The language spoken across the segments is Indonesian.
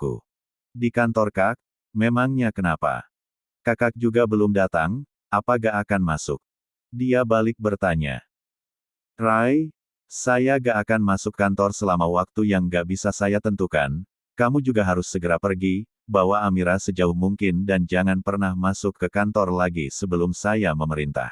tanyaku. Di kantor Kak, memangnya kenapa? Kakak juga belum datang, apa gak akan masuk? Dia balik bertanya. Rai, saya gak akan masuk kantor selama waktu yang gak bisa saya tentukan. Kamu juga harus segera pergi, bawa Amira sejauh mungkin dan jangan pernah masuk ke kantor lagi sebelum saya memerintah.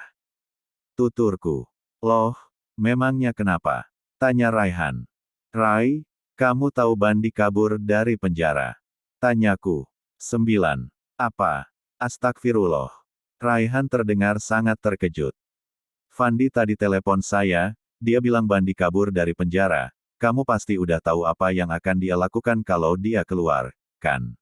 Tuturku. Loh, memangnya kenapa? Tanya Raihan. Rai, kamu tahu Bandi kabur dari penjara? Tanyaku. 9. Apa? Astagfirullah. Raihan terdengar sangat terkejut. Fandi tadi telepon saya, dia bilang Bandi kabur dari penjara. Kamu pasti udah tahu apa yang akan dia lakukan kalau dia keluar, kan?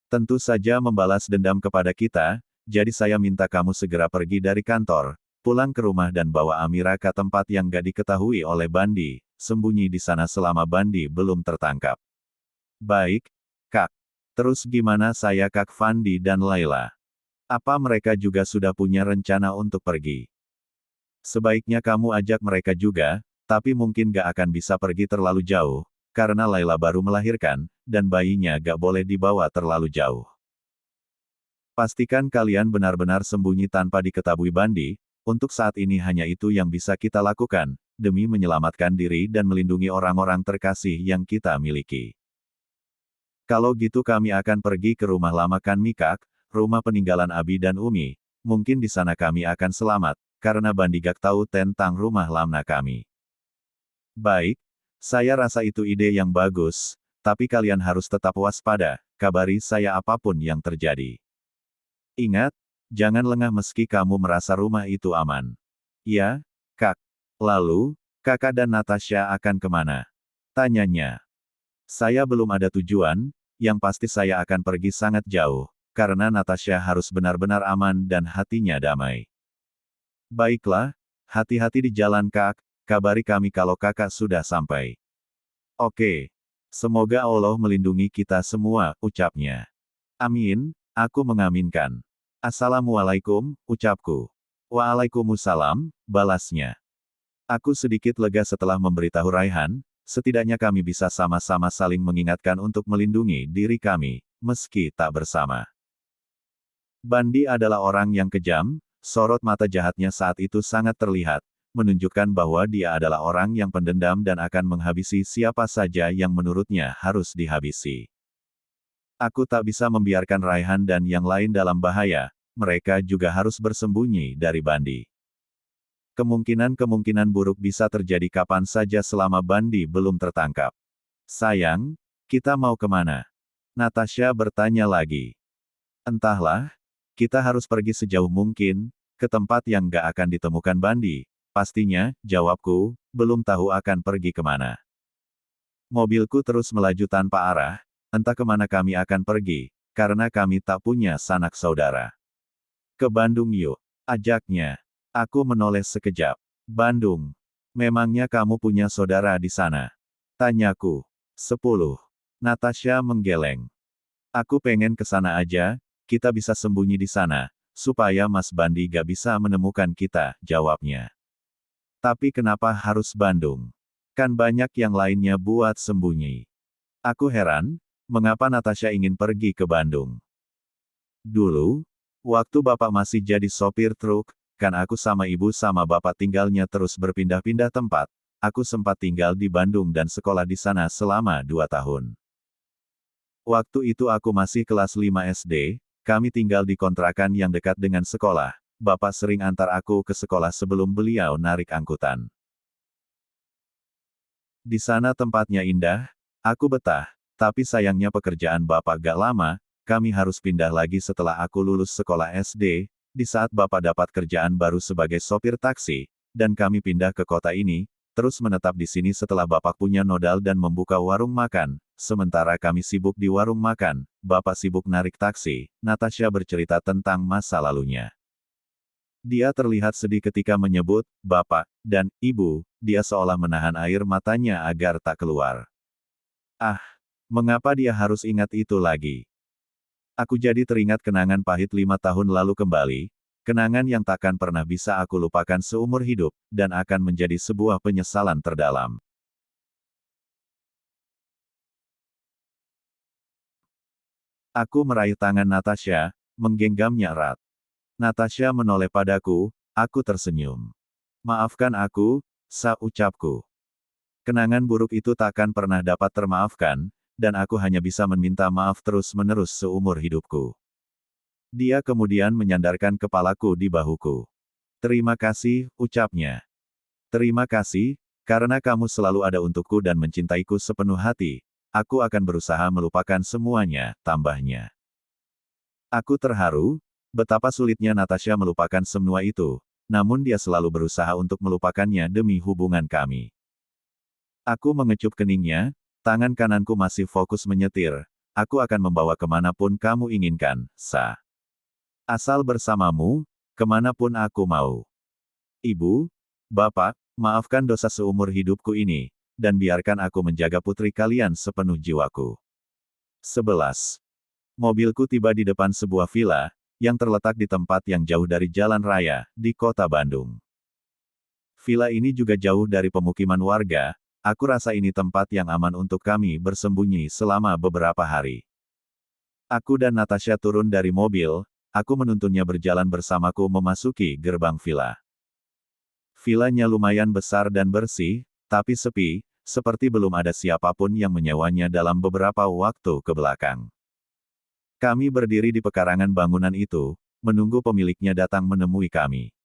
Tentu saja membalas dendam kepada kita, jadi saya minta kamu segera pergi dari kantor, pulang ke rumah dan bawa Amira ke tempat yang gak diketahui oleh Bandi, sembunyi di sana selama Bandi belum tertangkap. Baik, Kak. Terus gimana saya Kak Fandi dan Laila? Apa mereka juga sudah punya rencana untuk pergi? Sebaiknya kamu ajak mereka juga, tapi mungkin gak akan bisa pergi terlalu jauh, karena Laila baru melahirkan, dan bayinya gak boleh dibawa terlalu jauh. Pastikan kalian benar-benar sembunyi tanpa diketahui Bandi, untuk saat ini hanya itu yang bisa kita lakukan, demi menyelamatkan diri dan melindungi orang-orang terkasih yang kita miliki. Kalau gitu kami akan pergi ke rumah lama Kan Mikak, rumah peninggalan Abi dan Umi, mungkin di sana kami akan selamat, karena Bandi gak tahu tentang rumah lama kami. Baik, saya rasa itu ide yang bagus, tapi kalian harus tetap waspada, kabari saya apapun yang terjadi. Ingat, jangan lengah meski kamu merasa rumah itu aman. Ya, Kak. Lalu, Kakak dan Natasha akan kemana? Tanyanya. Saya belum ada tujuan, yang pasti saya akan pergi sangat jauh, karena Natasha harus benar-benar aman dan hatinya damai. Baiklah, hati-hati di jalan Kak, kabari kami kalau kakak sudah sampai. Oke. Semoga Allah melindungi kita semua, ucapnya. Amin, aku mengaminkan. Assalamualaikum, ucapku. Waalaikumsalam, balasnya. Aku sedikit lega setelah memberitahu Raihan, setidaknya kami bisa sama-sama saling mengingatkan untuk melindungi diri kami, meski tak bersama. Bandi adalah orang yang kejam, sorot mata jahatnya saat itu sangat terlihat, menunjukkan bahwa dia adalah orang yang pendendam dan akan menghabisi siapa saja yang menurutnya harus dihabisi. Aku tak bisa membiarkan Raihan dan yang lain dalam bahaya, mereka juga harus bersembunyi dari Bandi. Kemungkinan-kemungkinan buruk bisa terjadi kapan saja selama Bandi belum tertangkap. Sayang, kita mau kemana? Natasha bertanya lagi. Entahlah, kita harus pergi sejauh mungkin, ke tempat yang gak akan ditemukan Bandi. Pastinya, jawabku, belum tahu akan pergi kemana. Mobilku terus melaju tanpa arah, entah kemana kami akan pergi, karena kami tak punya sanak saudara. Ke Bandung yuk, ajaknya. Aku menoleh sekejap. Bandung. Memangnya kamu punya saudara di sana? Tanyaku. 10. Natasha menggeleng. Aku pengen ke sana aja, kita bisa sembunyi di sana, supaya Mas Bandi gak bisa menemukan kita, jawabnya. Tapi kenapa harus Bandung? Kan banyak yang lainnya buat sembunyi. Aku heran, mengapa Natasha ingin pergi ke Bandung. Dulu, waktu bapak masih jadi sopir truk, kan aku sama ibu sama bapak tinggalnya terus berpindah-pindah tempat. Aku sempat tinggal di Bandung dan sekolah di sana selama 2 tahun. Waktu itu aku masih kelas 5 SD, kami tinggal di kontrakan yang dekat dengan sekolah. Bapak sering antar aku ke sekolah sebelum beliau narik angkutan. Di sana tempatnya indah, aku betah, tapi sayangnya pekerjaan bapak gak lama, kami harus pindah lagi setelah aku lulus sekolah SD, di saat bapak dapat kerjaan baru sebagai sopir taksi, dan kami pindah ke kota ini, terus menetap di sini setelah bapak punya modal dan membuka warung makan, sementara kami sibuk di warung makan, bapak sibuk narik taksi. Natasha bercerita tentang masa lalunya. Dia terlihat sedih ketika menyebut bapak dan ibu, dia seolah menahan air matanya agar tak keluar. Ah, mengapa dia harus ingat itu lagi? Aku jadi teringat kenangan pahit 5 tahun lalu kembali, kenangan yang takkan pernah bisa aku lupakan seumur hidup, dan akan menjadi sebuah penyesalan terdalam. Aku meraih tangan Natasha, menggenggamnya erat. Natasha menoleh padaku, aku tersenyum. Maafkan aku, ucapku. Kenangan buruk itu takkan pernah dapat termaafkan, dan aku hanya bisa meminta maaf terus-menerus seumur hidupku. Dia kemudian menyandarkan kepalaku di bahuku. Terima kasih, ucapnya. Terima kasih, karena kamu selalu ada untukku dan mencintaiku sepenuh hati. Aku akan berusaha melupakan semuanya, tambahnya. Aku terharu, betapa sulitnya Natasha melupakan semua itu, namun dia selalu berusaha untuk melupakannya demi hubungan kami. Aku mengecup keningnya, tangan kananku masih fokus menyetir. Aku akan membawa kemanapun kamu inginkan, Asal bersamamu, kemanapun aku mau. Ibu, Bapak, maafkan dosa seumur hidupku ini, dan biarkan aku menjaga putri kalian sepenuh jiwaku. 11. Mobilku tiba di depan sebuah villa, yang terletak di tempat yang jauh dari jalan raya, di kota Bandung. Villa ini juga jauh dari pemukiman warga, aku rasa ini tempat yang aman untuk kami bersembunyi selama beberapa hari. Aku dan Natasha turun dari mobil, aku menuntunnya berjalan bersamaku memasuki gerbang villa. Villanya lumayan besar dan bersih, tapi sepi, seperti belum ada siapapun yang menyewanya dalam beberapa waktu ke belakang. Kami berdiri di pekarangan bangunan itu, menunggu pemiliknya datang menemui kami.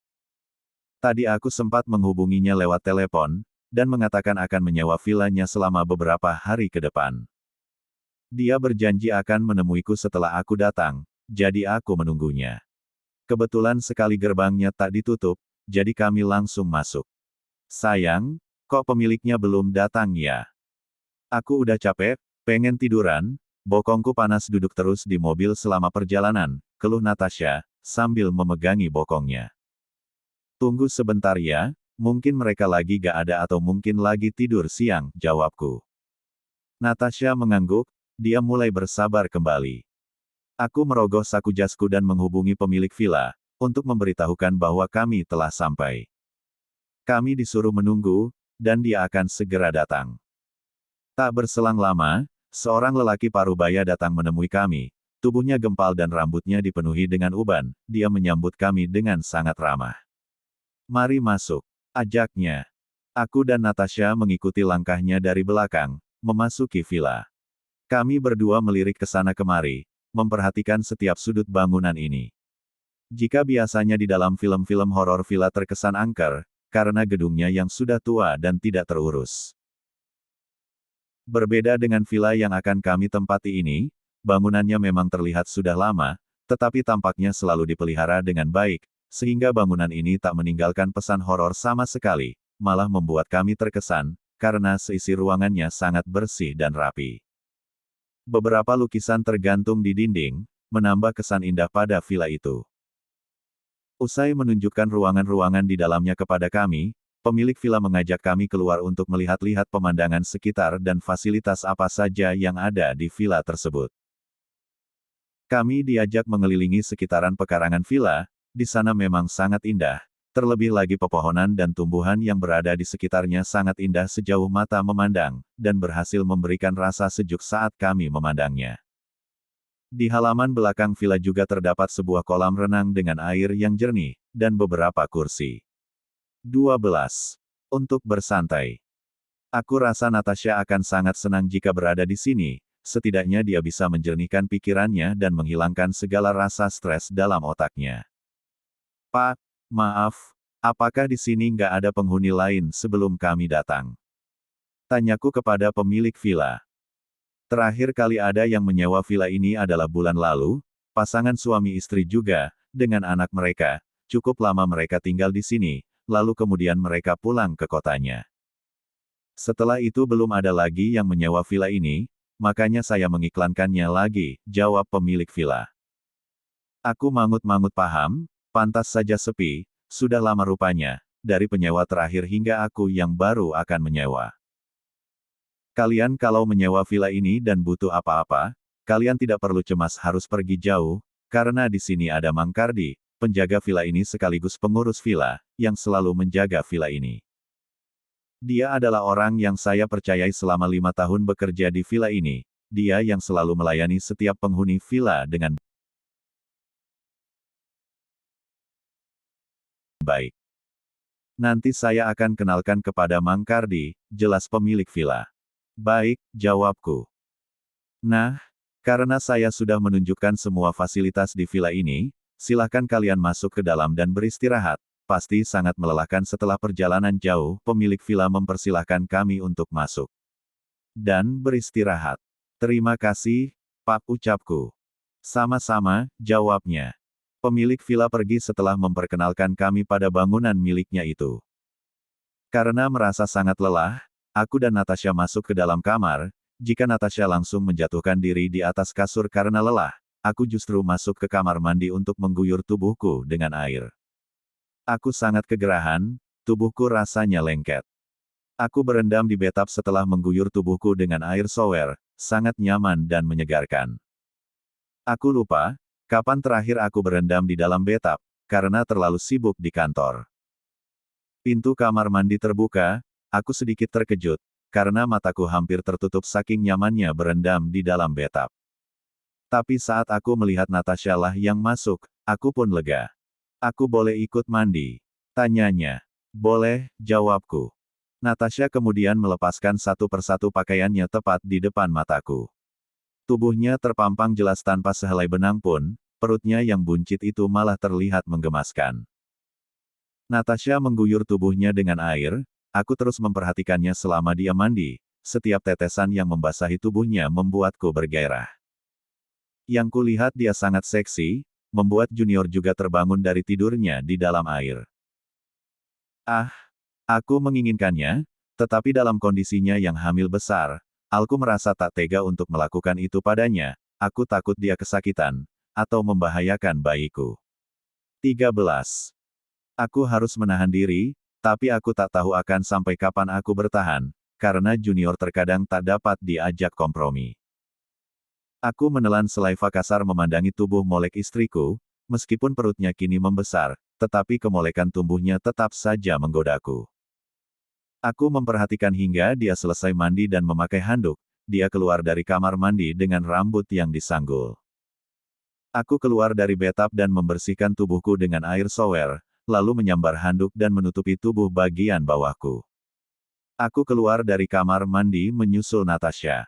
Tadi aku sempat menghubunginya lewat telepon, dan mengatakan akan menyewa villanya selama beberapa hari ke depan. Dia berjanji akan menemuiku setelah aku datang, jadi aku menunggunya. Kebetulan sekali gerbangnya tak ditutup, jadi kami langsung masuk. Sayang, kok pemiliknya belum datang ya? Aku udah capek, pengen tiduran, bokongku panas duduk terus di mobil selama perjalanan, keluh Natasha, sambil memegangi bokongnya. Tunggu sebentar ya, mungkin mereka lagi gak ada atau mungkin lagi tidur siang, jawabku. Natasha mengangguk, dia mulai bersabar kembali. Aku merogoh saku jasku dan menghubungi pemilik villa, untuk memberitahukan bahwa kami telah sampai. Kami disuruh menunggu, dan dia akan segera datang. Tak berselang lama, seorang lelaki parubaya datang menemui kami, tubuhnya gempal dan rambutnya dipenuhi dengan uban, dia menyambut kami dengan sangat ramah. Mari masuk, ajaknya. Aku dan Natasha mengikuti langkahnya dari belakang, memasuki villa. Kami berdua melirik ke sana kemari, memperhatikan setiap sudut bangunan ini. Jika biasanya di dalam film-film horor villa terkesan angker, karena gedungnya yang sudah tua dan tidak terurus. Berbeda dengan villa yang akan kami tempati ini, bangunannya memang terlihat sudah lama, tetapi tampaknya selalu dipelihara dengan baik, sehingga bangunan ini tak meninggalkan pesan horor sama sekali, malah membuat kami terkesan, karena seisi ruangannya sangat bersih dan rapi. Beberapa lukisan tergantung di dinding, menambah kesan indah pada villa itu. Usai menunjukkan ruangan-ruangan di dalamnya kepada kami, pemilik villa mengajak kami keluar untuk melihat-lihat pemandangan sekitar dan fasilitas apa saja yang ada di villa tersebut. Kami diajak mengelilingi sekitaran pekarangan villa, di sana memang sangat indah, terlebih lagi pepohonan dan tumbuhan yang berada di sekitarnya sangat indah sejauh mata memandang, dan berhasil memberikan rasa sejuk saat kami memandangnya. Di halaman belakang villa juga terdapat sebuah kolam renang dengan air yang jernih, dan beberapa kursi. 12. Untuk bersantai. Aku rasa Natasha akan sangat senang jika berada di sini, setidaknya dia bisa menjernihkan pikirannya dan menghilangkan segala rasa stres dalam otaknya. Pak, maaf, apakah di sini nggak ada penghuni lain sebelum kami datang? Tanyaku kepada pemilik villa. Terakhir kali ada yang menyewa villa ini adalah bulan lalu, pasangan suami istri juga, dengan anak mereka, cukup lama mereka tinggal di sini, lalu kemudian mereka pulang ke kotanya. Setelah itu belum ada lagi yang menyewa villa ini, makanya saya mengiklankannya lagi, jawab pemilik villa. Aku mangut-mangut paham, pantas saja sepi, sudah lama rupanya, dari penyewa terakhir hingga aku yang baru akan menyewa. Kalian kalau menyewa villa ini dan butuh apa-apa, kalian tidak perlu cemas harus pergi jauh, karena di sini ada Mang Kardi, penjaga villa ini sekaligus pengurus villa, yang selalu menjaga villa ini. Dia adalah orang yang saya percayai selama 5 tahun bekerja di villa ini, dia yang selalu melayani setiap penghuni villa dengan baik. Nanti saya akan kenalkan kepada Mang Kardi, jelas pemilik villa. Baik, jawabku. Nah, karena saya sudah menunjukkan semua fasilitas di villa ini, silakan kalian masuk ke dalam dan beristirahat. Pasti sangat melelahkan setelah perjalanan jauh, pemilik villa mempersilahkan kami untuk masuk. Dan beristirahat. Terima kasih, Pak, ucapku. Sama-sama, jawabnya. Pemilik villa pergi setelah memperkenalkan kami pada bangunan miliknya itu. Karena merasa sangat lelah, aku dan Natasha masuk ke dalam kamar. Jika Natasha langsung menjatuhkan diri di atas kasur karena lelah, aku justru masuk ke kamar mandi untuk mengguyur tubuhku dengan air. Aku sangat kegerahan, tubuhku rasanya lengket. Aku berendam di bathtub setelah mengguyur tubuhku dengan air shower, sangat nyaman dan menyegarkan. Aku lupa, kapan terakhir aku berendam di dalam bathtub, karena terlalu sibuk di kantor. Pintu kamar mandi terbuka, aku sedikit terkejut, karena mataku hampir tertutup saking nyamannya berendam di dalam bathtub. Tapi saat aku melihat Natasha lah yang masuk, aku pun lega. Aku boleh ikut mandi? Tanyanya. Boleh, jawabku. Natasha kemudian melepaskan satu persatu pakaiannya tepat di depan mataku. Tubuhnya terpampang jelas tanpa sehelai benang pun, perutnya yang buncit itu malah terlihat menggemaskan. Natasha mengguyur tubuhnya dengan air, aku terus memperhatikannya selama dia mandi, setiap tetesan yang membasahi tubuhnya membuatku bergairah. Yang kulihat dia sangat seksi, membuat Junior juga terbangun dari tidurnya di dalam air. Ah, aku menginginkannya, tetapi dalam kondisinya yang hamil besar, aku merasa tak tega untuk melakukan itu padanya, aku takut dia kesakitan, atau membahayakan bayiku. 13. Aku harus menahan diri, tapi aku tak tahu akan sampai kapan aku bertahan, karena Junior terkadang tak dapat diajak kompromi. Aku menelan selaiva kasar memandangi tubuh molek istriku, meskipun perutnya kini membesar, tetapi kemolekan tubuhnya tetap saja menggodaku. Aku memperhatikan hingga dia selesai mandi dan memakai handuk, dia keluar dari kamar mandi dengan rambut yang disanggul. Aku keluar dari bathtub dan membersihkan tubuhku dengan air shower, lalu menyambar handuk dan menutupi tubuh bagian bawahku. Aku keluar dari kamar mandi menyusul Natasha.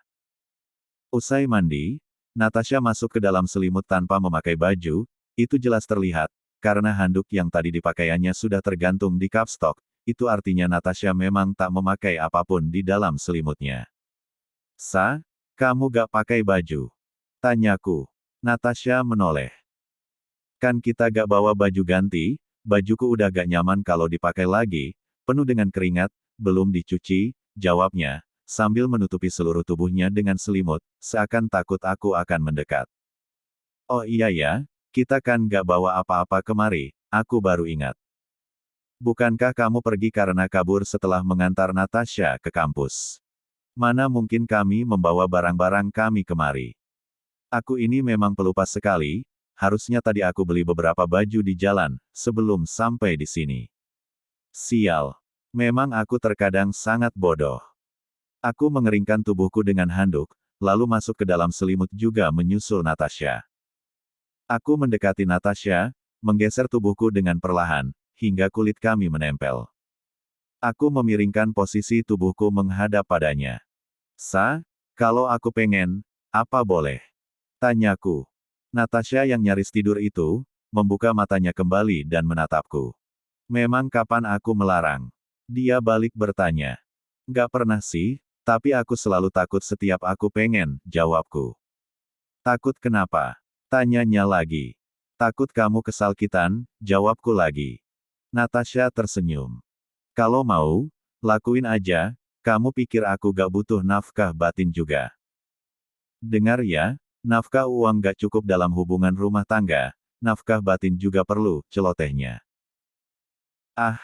Usai mandi, Natasha masuk ke dalam selimut tanpa memakai baju, itu jelas terlihat, karena handuk yang tadi dipakaiannya sudah tergantung di kapstok, itu artinya Natasha memang tak memakai apapun di dalam selimutnya. Sa, kamu gak pakai baju? Tanyaku. Natasha menoleh. Kan kita gak bawa baju ganti, bajuku udah gak nyaman kalau dipakai lagi, penuh dengan keringat, belum dicuci, jawabnya, sambil menutupi seluruh tubuhnya dengan selimut, seakan takut aku akan mendekat. Oh iya ya, kita kan gak bawa apa-apa kemari, aku baru ingat. Bukankah kamu pergi karena kabur setelah mengantar Natasha ke kampus? Mana mungkin kami membawa barang-barang kami kemari? Aku ini memang pelupa sekali, harusnya tadi aku beli beberapa baju di jalan, sebelum sampai di sini. Sial. Memang aku terkadang sangat bodoh. Aku mengeringkan tubuhku dengan handuk, lalu masuk ke dalam selimut juga menyusul Natasha. Aku mendekati Natasha, menggeser tubuhku dengan perlahan, hingga kulit kami menempel. Aku memiringkan posisi tubuhku menghadap padanya. Sa, kalau aku pengen, apa boleh? Tanyaku. Natasha yang nyaris tidur itu, membuka matanya kembali dan menatapku. Memang kapan aku melarang? Dia balik bertanya. Gak pernah sih, tapi aku selalu takut setiap aku pengen, jawabku. Takut kenapa? Tanyanya lagi. Takut kamu kesakitan, jawabku lagi. Natasha tersenyum. Kalau mau, lakuin aja, kamu pikir aku gak butuh nafkah batin juga. Dengar ya, nafkah uang gak cukup dalam hubungan rumah tangga, nafkah batin juga perlu, celotehnya. Ah,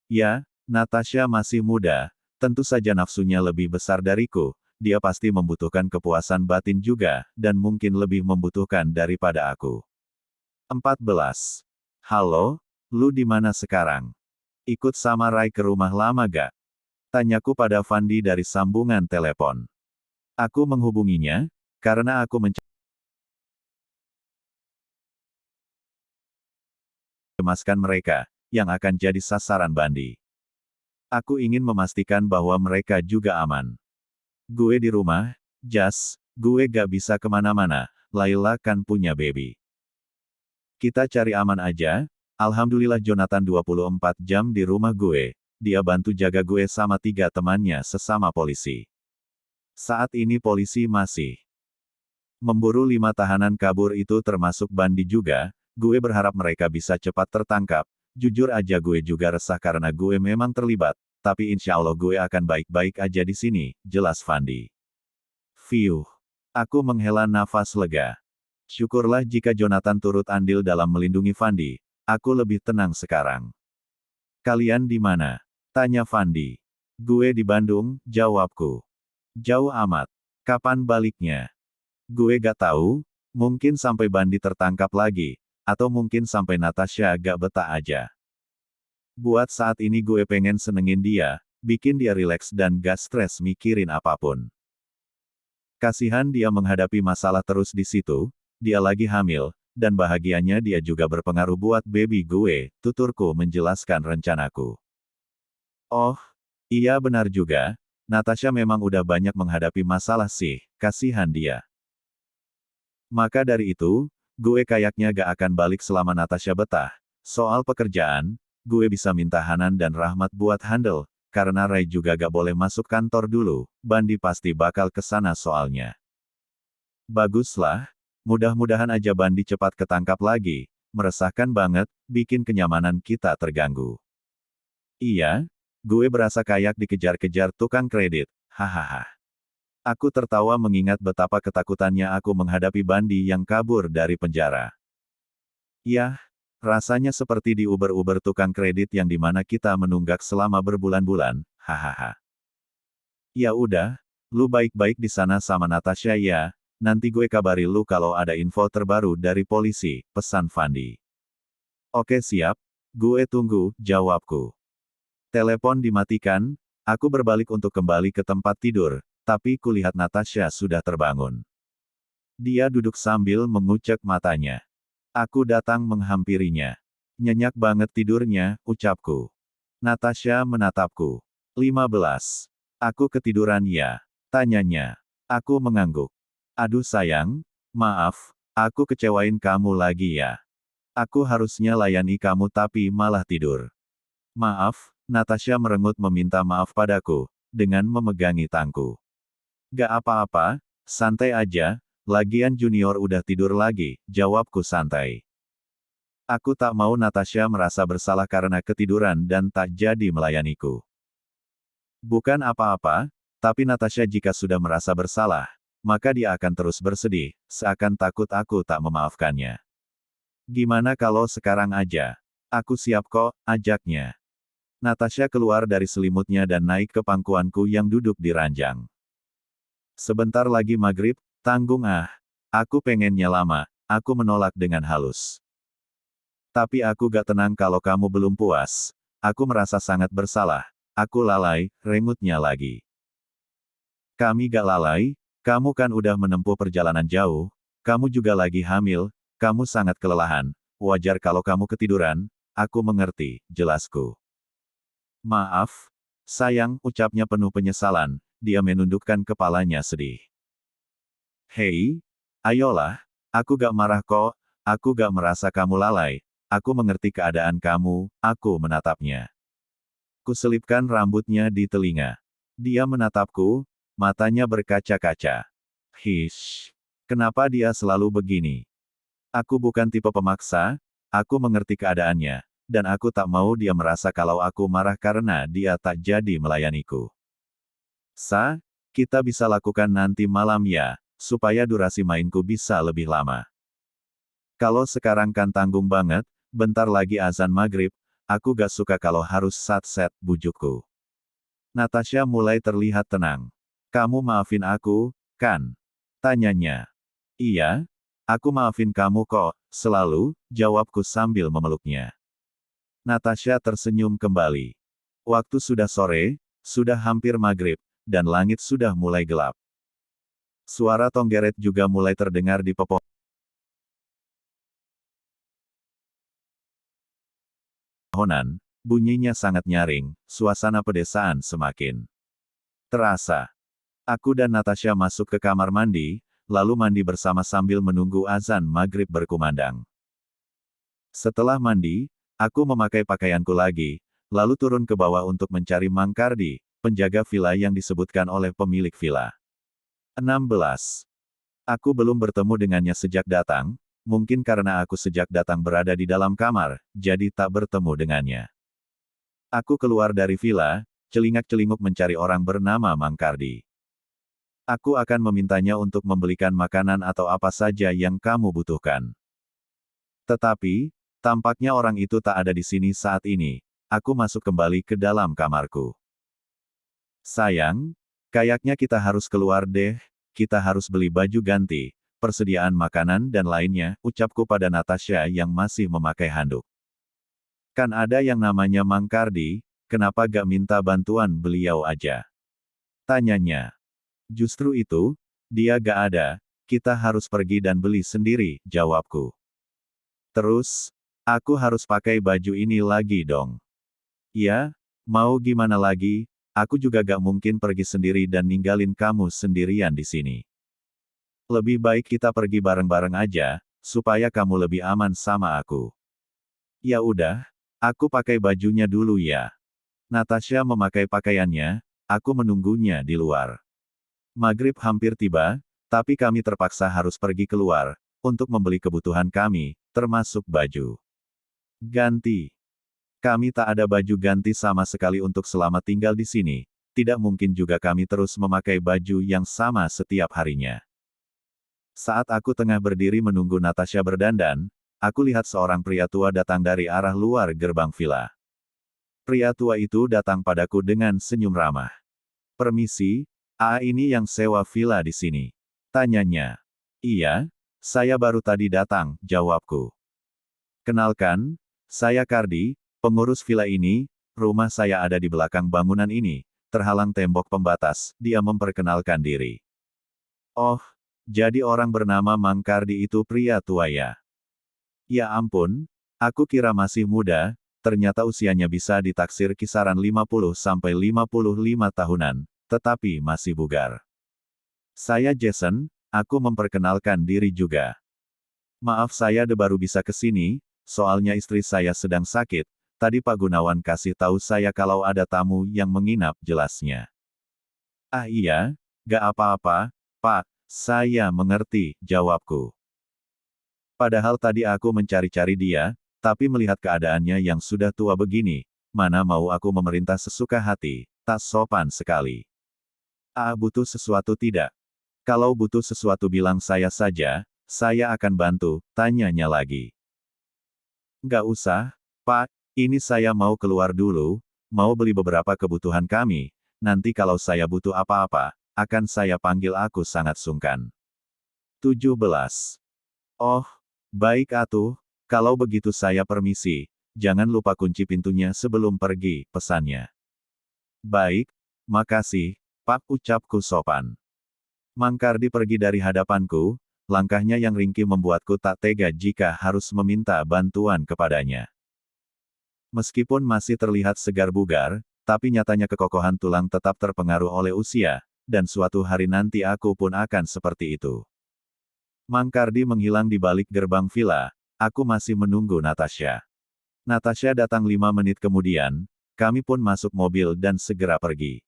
ya, Natasha masih muda, tentu saja nafsunya lebih besar dariku, dia pasti membutuhkan kepuasan batin juga, dan mungkin lebih membutuhkan daripada aku. 14. Halo, lu di mana sekarang? Ikut sama Rai ke rumah lama gak? Tanyaku pada Fandi dari sambungan telepon. Aku menghubunginya, Karena aku mencemaskan mereka, yang akan jadi sasaran Bandi. Aku ingin memastikan bahwa mereka juga aman. Gue di rumah, Jas, gue gak bisa kemana-mana, Layla kan punya baby. Kita cari aman aja, alhamdulillah Jonathan 24 jam di rumah gue, dia bantu jaga gue sama 3 temannya sesama polisi. Saat ini polisi masih memburu 5 tahanan kabur itu termasuk Bandi juga, gue berharap mereka bisa cepat tertangkap, jujur aja gue juga resah karena gue memang terlibat, tapi insya Allah gue akan baik-baik aja di sini, jelas Fandi. Fiuh. Aku menghela nafas lega. Syukurlah jika Jonathan turut andil dalam melindungi Fandi, aku lebih tenang sekarang. Kalian di mana? Tanya Fandi. Gue di Bandung, jawabku. Jauh amat. Kapan baliknya? Gue gak tahu, mungkin sampai Bandi tertangkap lagi, atau mungkin sampai Natasha gak betah aja. Buat saat ini gue pengen senengin dia, bikin dia rileks dan gak stres mikirin apapun. Kasihan dia menghadapi masalah terus di situ, dia lagi hamil, dan bahagianya dia juga berpengaruh buat baby gue, tuturku menjelaskan rencanaku. Oh, iya benar juga, Natasha memang udah banyak menghadapi masalah sih, kasihan dia. Maka dari itu, gue kayaknya gak akan balik selama Natasha betah. Soal pekerjaan, gue bisa minta Hanan dan Rahmat buat handle, karena Ray juga gak boleh masuk kantor dulu, Bandi pasti bakal kesana soalnya. Baguslah, mudah-mudahan aja Bandi cepat ketangkap lagi, meresahkan banget, bikin kenyamanan kita terganggu. Iya, gue berasa kayak dikejar-kejar tukang kredit, hahaha. Aku tertawa mengingat betapa ketakutannya aku menghadapi Bandi yang kabur dari penjara. Yah, rasanya seperti di Uber-Uber tukang kredit yang dimana kita menunggak selama berbulan-bulan, hahaha. Ya udah, lu baik-baik di sana sama Natasha ya, nanti gue kabari lu kalau ada info terbaru dari polisi, pesan Fandi. Oke siap, gue tunggu, jawabku. Telepon dimatikan, aku berbalik untuk kembali ke tempat tidur, tapi kulihat Natasha sudah terbangun. Dia duduk sambil mengucek matanya. Aku datang menghampirinya. Nyenyak banget tidurnya, ucapku. Natasha menatapku. 15. Aku ketiduran ya? Tanyanya. Aku mengangguk. Aduh sayang, maaf, aku kecewain kamu lagi ya. Aku harusnya layani kamu tapi malah tidur. Maaf, Natasha merengut meminta maaf padaku, dengan memegangi tangku. Gak apa-apa, santai aja, lagian junior udah tidur lagi, jawabku santai. Aku tak mau Natasha merasa bersalah karena ketiduran dan tak jadi melayaniku. Bukan apa-apa, tapi Natasha jika sudah merasa bersalah, maka dia akan terus bersedih, seakan takut aku tak memaafkannya. Gimana kalau sekarang aja? Aku siap kok, ajaknya. Natasha keluar dari selimutnya dan naik ke pangkuanku yang duduk di ranjang. Sebentar lagi maghrib, tanggung ah. Aku pengennya lama, aku menolak dengan halus. Tapi aku gak tenang kalau kamu belum puas. Aku merasa sangat bersalah. Aku lalai, rengutnya lagi. Kami gak lalai, kamu kan udah menempuh perjalanan jauh, kamu juga lagi hamil, kamu sangat kelelahan, wajar kalau kamu ketiduran, aku mengerti, jelasku. Maaf, sayang, ucapnya penuh penyesalan, dia menundukkan kepalanya sedih. Hei, ayolah, aku gak marah kok, aku gak merasa kamu lalai, aku mengerti keadaan kamu, aku menatapnya. Kuselipkan rambutnya di telinga. Dia menatapku, matanya berkaca-kaca. Hish, kenapa dia selalu begini? Aku bukan tipe pemaksa, aku mengerti keadaannya, dan aku tak mau dia merasa kalau aku marah karena dia tak jadi melayaniku. Kita bisa lakukan nanti malam ya, supaya durasi mainku bisa lebih lama. Kalau sekarang kan tanggung banget, bentar lagi azan maghrib, aku gak suka kalau harus sat-set, bujukku. Natasha mulai terlihat tenang. Kamu maafin aku, kan? Tanyanya. Iya, aku maafin kamu kok, selalu, jawabku sambil memeluknya. Natasha tersenyum kembali. Waktu sudah sore, sudah hampir maghrib, dan langit sudah mulai gelap. Suara Tonggeret juga mulai terdengar di pepohonan, bunyinya sangat nyaring, suasana pedesaan semakin terasa. Aku dan Natasha masuk ke kamar mandi, lalu mandi bersama sambil menunggu azan maghrib berkumandang. Setelah mandi, aku memakai pakaianku lagi, lalu turun ke bawah untuk mencari Mang Kardi, penjaga villa yang disebutkan oleh pemilik villa. 16. Aku belum bertemu dengannya sejak datang, mungkin karena aku sejak datang berada di dalam kamar, jadi tak bertemu dengannya. Aku keluar dari villa, celingak-celinguk mencari orang bernama Mang Kardi. Aku akan memintanya untuk membelikan makanan atau apa saja yang kamu butuhkan. Tetapi, tampaknya orang itu tak ada di sini saat ini. Aku masuk kembali ke dalam kamarku. Sayang, kayaknya kita harus keluar deh, kita harus beli baju ganti, persediaan makanan dan lainnya, ucapku pada Natasha yang masih memakai handuk. Kan ada yang namanya Mang Kardi, kenapa gak minta bantuan beliau aja? Tanyanya. Justru itu, dia gak ada, kita harus pergi dan beli sendiri, jawabku. Terus, aku harus pakai baju ini lagi dong. Ya, mau gimana lagi, aku juga gak mungkin pergi sendiri dan ninggalin kamu sendirian di sini. Lebih baik kita pergi bareng-bareng aja, supaya kamu lebih aman sama aku. Ya udah, aku pakai bajunya dulu ya. Natasha memakai pakaiannya, aku menunggunya di luar. Maghrib hampir tiba, tapi kami terpaksa harus pergi keluar, untuk membeli kebutuhan kami, termasuk baju ganti. Kami tak ada baju ganti sama sekali untuk selama tinggal di sini, tidak mungkin juga kami terus memakai baju yang sama setiap harinya. Saat aku tengah berdiri menunggu Natasha berdandan, aku lihat seorang pria tua datang dari arah luar gerbang villa. Pria tua itu datang padaku dengan senyum ramah. Permisi, ini yang sewa villa di sini. Tanyanya. Iya, saya baru tadi datang, jawabku. Kenalkan, saya Kardi, pengurus villa ini, rumah saya ada di belakang bangunan ini, terhalang tembok pembatas, dia memperkenalkan diri. Oh, jadi orang bernama Mang Kardi itu pria tua ya? Ya ampun, aku kira masih muda, ternyata usianya bisa ditaksir kisaran 50–55 tahunan, tetapi masih bugar. Saya Jason, aku memperkenalkan diri juga. Maaf saya baru bisa ke sini, soalnya istri saya sedang sakit, tadi Pak Gunawan kasih tahu saya kalau ada tamu yang menginap jelasnya. Ah iya, gak apa-apa, Pak, saya mengerti, jawabku. Padahal tadi aku mencari-cari dia, tapi melihat keadaannya yang sudah tua begini, mana mau aku memerintah sesuka hati, tak sopan sekali. Butuh sesuatu tidak? Kalau butuh sesuatu bilang saya saja, saya akan bantu, tanyanya lagi. Nggak usah, Pak, ini saya mau keluar dulu, mau beli beberapa kebutuhan kami, nanti kalau saya butuh apa-apa, akan saya panggil aku sangat sungkan. 17. Oh, baik atuh, kalau begitu saya permisi, jangan lupa kunci pintunya sebelum pergi, pesannya. Baik, makasih, Pak, ucapku sopan. Mang Kardi pergi dari hadapanku, langkahnya yang ringkih membuatku tak tega jika harus meminta bantuan kepadanya. Meskipun masih terlihat segar bugar, tapi nyatanya kekokohan tulang tetap terpengaruh oleh usia, dan suatu hari nanti aku pun akan seperti itu. Mang Kardi menghilang di balik gerbang villa, aku masih menunggu Natasha. Natasha datang 5 menit kemudian, kami pun masuk mobil dan segera pergi.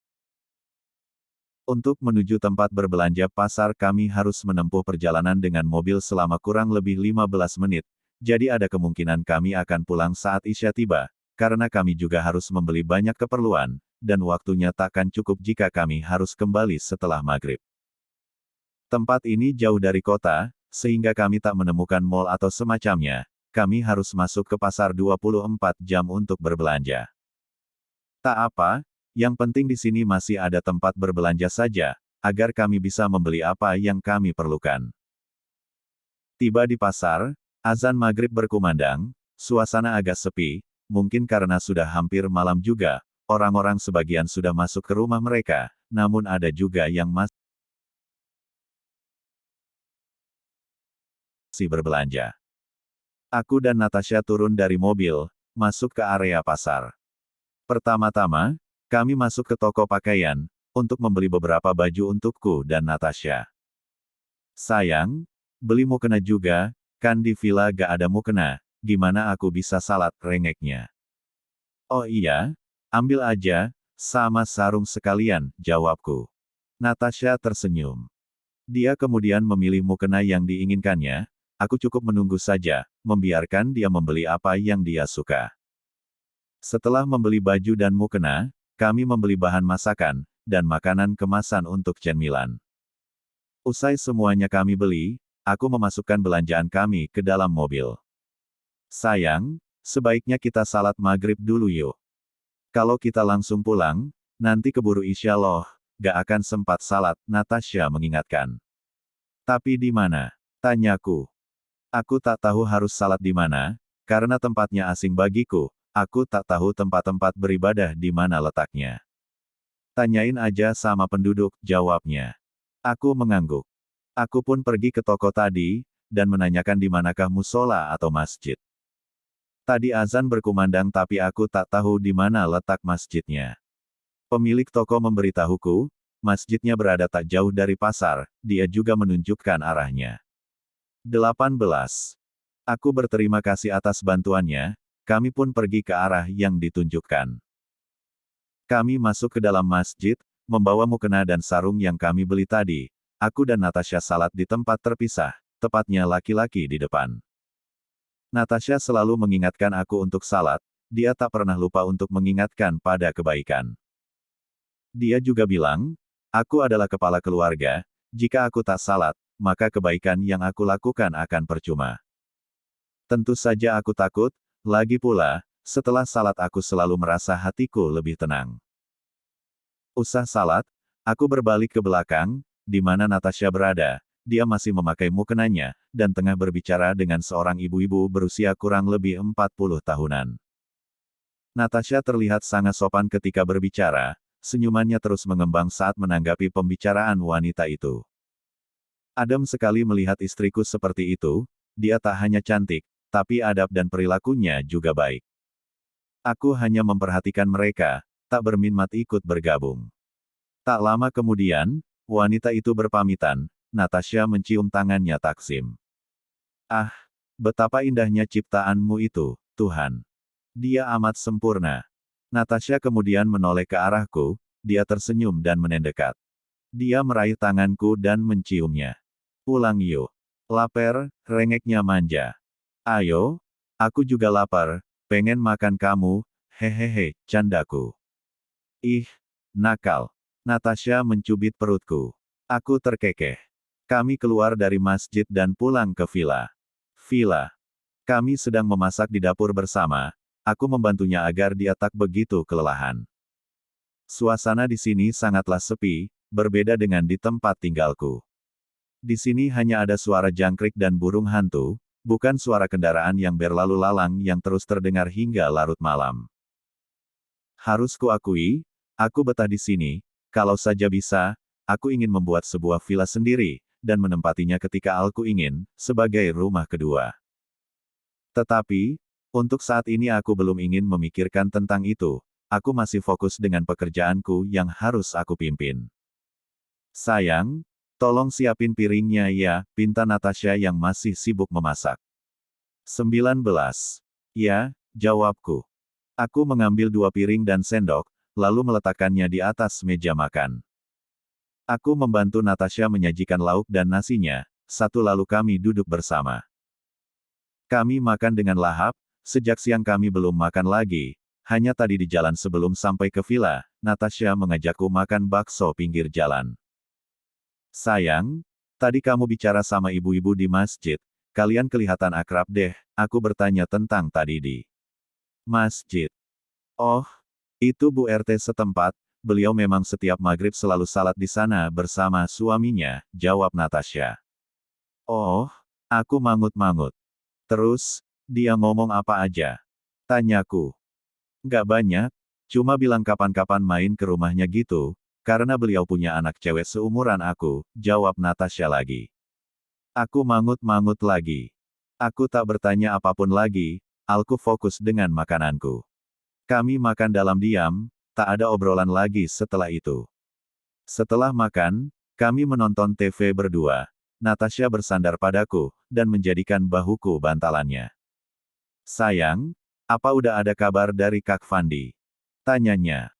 Untuk menuju tempat berbelanja pasar kami harus menempuh perjalanan dengan mobil selama kurang lebih 15 menit, jadi ada kemungkinan kami akan pulang saat Isya tiba, karena kami juga harus membeli banyak keperluan, dan waktunya takkan cukup jika kami harus kembali setelah maghrib. Tempat ini jauh dari kota, sehingga kami tak menemukan mall atau semacamnya, kami harus masuk ke pasar 24 jam untuk berbelanja. Tak apa, yang penting di sini masih ada tempat berbelanja saja, agar kami bisa membeli apa yang kami perlukan. Tiba di pasar, azan maghrib berkumandang, suasana agak sepi, mungkin karena sudah hampir malam juga, orang-orang sebagian sudah masuk ke rumah mereka, namun ada juga yang masih si berbelanja. Aku dan Natasha turun dari mobil, masuk ke area pasar. Pertama-tama, kami masuk ke toko pakaian, untuk membeli beberapa baju untukku dan Natasha. Sayang, beli mukena juga, kan di villa gak ada mukena, gimana aku bisa salat, rengeknya. Oh iya, ambil aja, sama sarung sekalian, jawabku. Natasha tersenyum. Dia kemudian memilih mukena yang diinginkannya, aku cukup menunggu saja, membiarkan dia membeli apa yang dia suka. Setelah membeli baju dan mukena, kami membeli bahan masakan, dan makanan kemasan untuk cemilan. Usai semuanya kami beli, aku memasukkan belanjaan kami ke dalam mobil. Sayang, sebaiknya kita salat maghrib dulu yuk. Kalau kita langsung pulang, nanti keburu Isya loh, gak akan sempat salat, Natasha mengingatkan. Tapi di mana? Tanyaku. Aku tak tahu harus salat di mana, karena tempatnya asing bagiku. Aku tak tahu tempat-tempat beribadah di mana letaknya. Tanyain aja sama penduduk, jawabnya. Aku mengangguk. Aku pun pergi ke toko tadi, dan menanyakan di manakah musola atau masjid. Tadi azan berkumandang tapi aku tak tahu di mana letak masjidnya. Pemilik toko memberitahuku, masjidnya berada tak jauh dari pasar, dia juga menunjukkan arahnya. 18. Aku berterima kasih atas bantuannya. Kami pun pergi ke arah yang ditunjukkan. Kami masuk ke dalam masjid, membawa mukena dan sarung yang kami beli tadi. Aku dan Natasha salat di tempat terpisah, tepatnya laki-laki di depan. Natasha selalu mengingatkan aku untuk salat, dia tak pernah lupa untuk mengingatkan pada kebaikan. Dia juga bilang, aku adalah kepala keluarga, jika aku tak salat, maka kebaikan yang aku lakukan akan percuma. Tentu saja aku takut. Lagi pula, setelah salat aku selalu merasa hatiku lebih tenang. Usah salat, aku berbalik ke belakang, di mana Natasha berada, dia masih memakai mukenanya, dan tengah berbicara dengan seorang ibu-ibu berusia kurang lebih 40 tahunan. Natasha terlihat sangat sopan ketika berbicara, senyumannya terus mengembang saat menanggapi pembicaraan wanita itu. Adem sekali melihat istriku seperti itu, dia tak hanya cantik, tapi adab dan perilakunya juga baik. Aku hanya memperhatikan mereka, tak berminat ikut bergabung. Tak lama kemudian, wanita itu berpamitan, Natasha mencium tangannya Taksim. Ah, betapa indahnya ciptaanmu itu, Tuhan. Dia amat sempurna. Natasha kemudian menoleh ke arahku, dia tersenyum dan mendekat. Dia meraih tanganku dan menciumnya. Pulang yuk. Lapar, rengeknya manja. Ayo, aku juga lapar, pengen makan kamu, hehehe, candaku. Ih, nakal. Natasha mencubit perutku. Aku terkekeh. Kami keluar dari masjid dan pulang ke villa. Villa. Kami sedang memasak di dapur bersama, aku membantunya agar dia tak begitu kelelahan. Suasana di sini sangatlah sepi, berbeda dengan di tempat tinggalku. Di sini hanya ada suara jangkrik dan burung hantu, bukan suara kendaraan yang berlalu lalang yang terus terdengar hingga larut malam. Harus kuakui, aku betah di sini, kalau saja bisa, aku ingin membuat sebuah villa sendiri, dan menempatinya ketika aku ingin, sebagai rumah kedua. Tetapi, untuk saat ini aku belum ingin memikirkan tentang itu, aku masih fokus dengan pekerjaanku yang harus aku pimpin. Sayang, tolong siapin piringnya ya, pinta Natasha yang masih sibuk memasak. 19. Ya, jawabku. Aku mengambil 2 piring dan sendok, lalu meletakkannya di atas meja makan. Aku membantu Natasha menyajikan lauk dan nasinya, lalu kami duduk bersama. Kami makan dengan lahap, sejak siang kami belum makan lagi, hanya tadi di jalan sebelum sampai ke villa, Natasha mengajakku makan bakso pinggir jalan. Sayang, tadi kamu bicara sama ibu-ibu di masjid, kalian kelihatan akrab deh, aku bertanya tentang tadi di masjid. Oh, itu Bu RT setempat, beliau memang setiap maghrib selalu salat di sana bersama suaminya, jawab Natasha. Oh, aku mangut-mangut. Terus, dia ngomong apa aja? Tanyaku. Nggak banyak, cuma bilang kapan-kapan main ke rumahnya gitu, karena beliau punya anak cewek seumuran aku, jawab Natasha lagi. Aku mangut-mangut lagi. Aku tak bertanya apapun lagi, aku fokus dengan makananku. Kami makan dalam diam, tak ada obrolan lagi setelah itu. Setelah makan, kami menonton TV berdua. Natasha bersandar padaku, dan menjadikan bahuku bantalannya. Sayang, apa udah ada kabar dari Kak Fandi? Tanyanya.